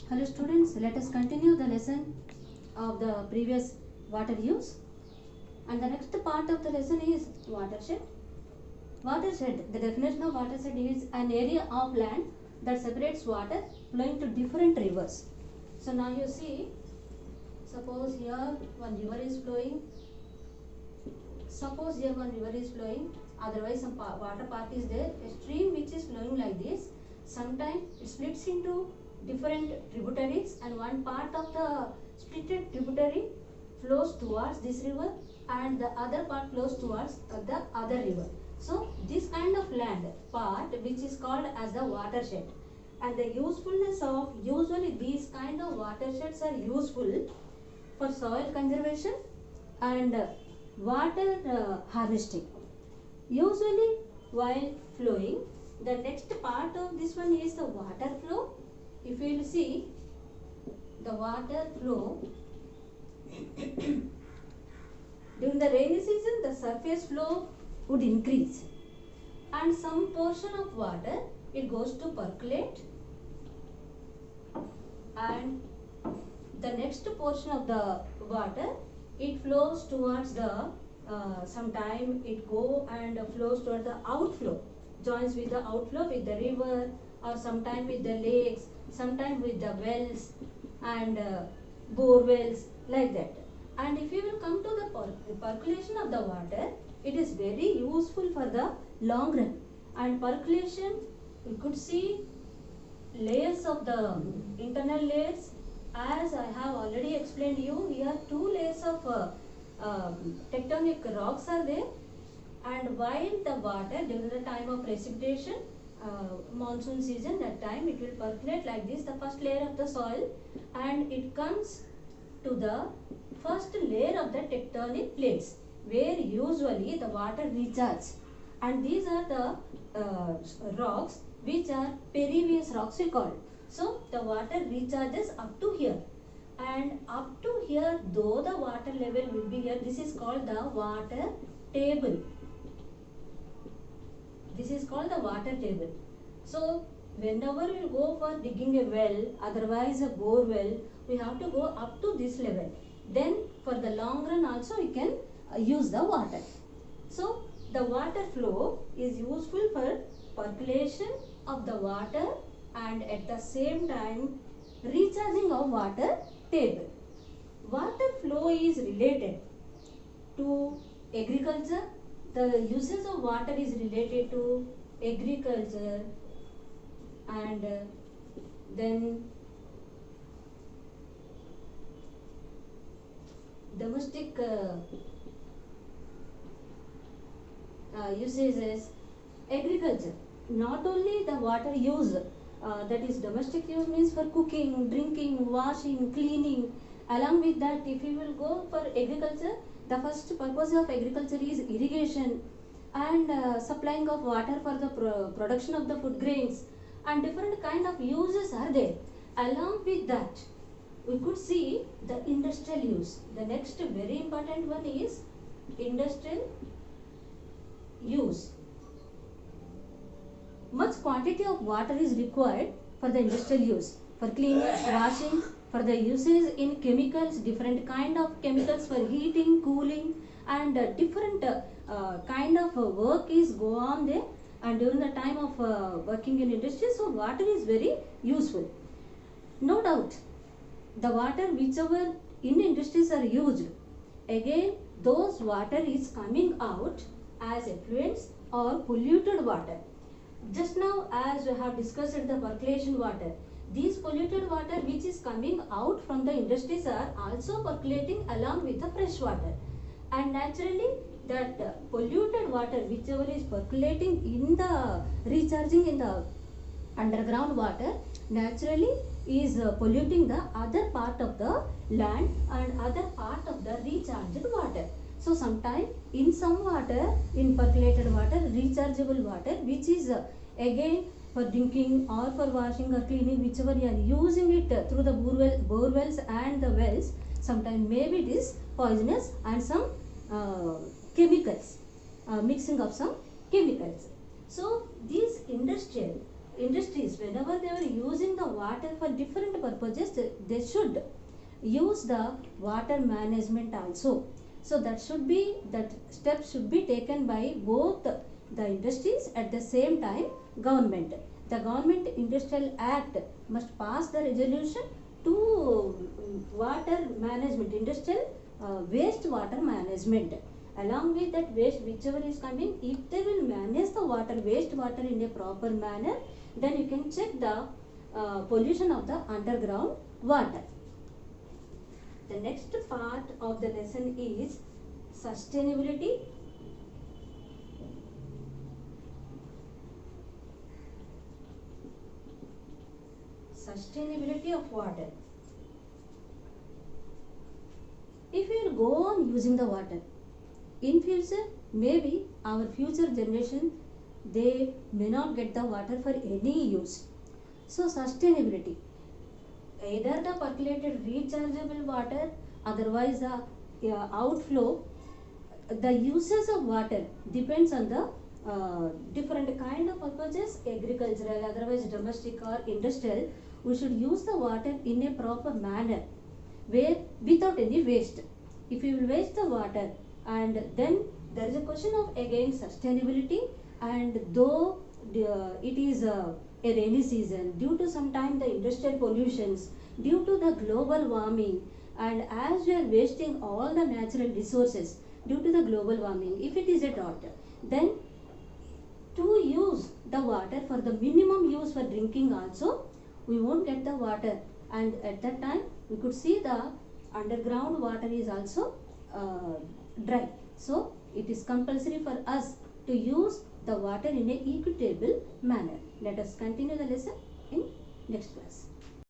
Hello students, let us continue the lesson of the previous water use, and the next part of the lesson is watershed. Watershed, the definition of watershed is an area of land that separates water flowing to different rivers. So now you see, suppose here one river is flowing, otherwise some water part is there, a stream which is flowing like this. Sometimes it splits into different tributaries, and one part of the splitted tributary flows towards this river and the other part flows towards the other river. So this kind of land part which is called as the watershed, and the usefulness of usually these kind of watersheds are useful for soil conservation and water harvesting. Usually while flowing, the next part of this one is the water flow. If you will see the water flow during the rainy season, the surface flow would increase, and some portion of water it goes to percolate, and the next portion of the water it flows towards the sometime it go and flows towards the outflow, joins with the outflow with the river, or sometime with the lakes, sometime with the wells and bore wells, like that. And if you will come to the percolation of the water, it is very useful for the long run. And percolation, we could see layers of the internal layers, as I have already explained you. Here two layers of tectonic rocks are there, and while the water during the time of precipitation, monsoon season, that time it will percolate like this, the first layer of the soil, and it comes to the first layer of the tectonic plates, where usually the water recharges, and these are the rocks which are pervious rocks we call. So the water recharges up to here, and up to here, though the water level will be here, this is called the water table. This is called the water table. So whenever we go for digging a well, otherwise a bore well, we have to go up to this level. Then for the long run also we can use the water. So the water flow is useful for percolation of the water and at the same time recharging of water table. Water flow is related to agriculture. The uses of water is related to agriculture, and then domestic usages, agriculture. Not only the water use, that is domestic use means for cooking, drinking, washing, cleaning. Along with that, if you will go for agriculture, the first purpose of agriculture is irrigation and supplying of water for the production of the food grains, and different kind of uses are there. Along with that, we could see the industrial use. The next very important one is industrial use. Much quantity of water is required for the industrial use, for cleaning, washing, for the uses in chemicals, different kind of chemicals for heating, cooling, and different kind of work is go on there, and during the time of working in industry, so water is very useful. No doubt, the water whichever in industries are used, again those water is coming out as effluents or polluted water. Just now, as we have discussed the percolation water, these polluted water which is coming out from the industries are also percolating along with the fresh water, and naturally that polluted water whichever is percolating in the recharging in the underground water, naturally is polluting the other part of the land and other part of the recharged water. So sometimes in some water, in percolated water, rechargeable water, which is again for drinking or for washing or cleaning, whichever you are using it through the bore wells and the wells, sometimes maybe it is poisonous and some chemicals, mixing of some chemicals. So these industrial industries, whenever they are using the water for different purposes, they should use the water management also. So that should be, that steps should be taken by both the industries, at the same time government. The Government Industrial Act must pass the resolution to water management, industrial waste water management. Along with that waste whichever is coming, if they will manage the water, waste water in a proper manner, then you can check the pollution of the underground water. The next part of the lesson is sustainability. Sustainability of water. If we will go on using the water, in future maybe our future generation, they may not get the water for any use. So sustainability, either the percolated rechargeable water, otherwise the outflow. The uses of water depends on the different kind of purposes, agricultural, otherwise domestic or industrial. We should use the water in a proper manner, where without any waste. If you will waste the water, and then there is a question of again sustainability. And though it is a rainy season, due to sometime the industrial pollutions, due to the global warming, and as we are wasting all the natural resources due to the global warming, if it is a dot, then to use the water for the minimum use for drinking also, we won't get the water. And at that time we could see the underground water is also dry. So it is compulsory for us to use the water in a equitable manner. Let us continue the lesson in next class.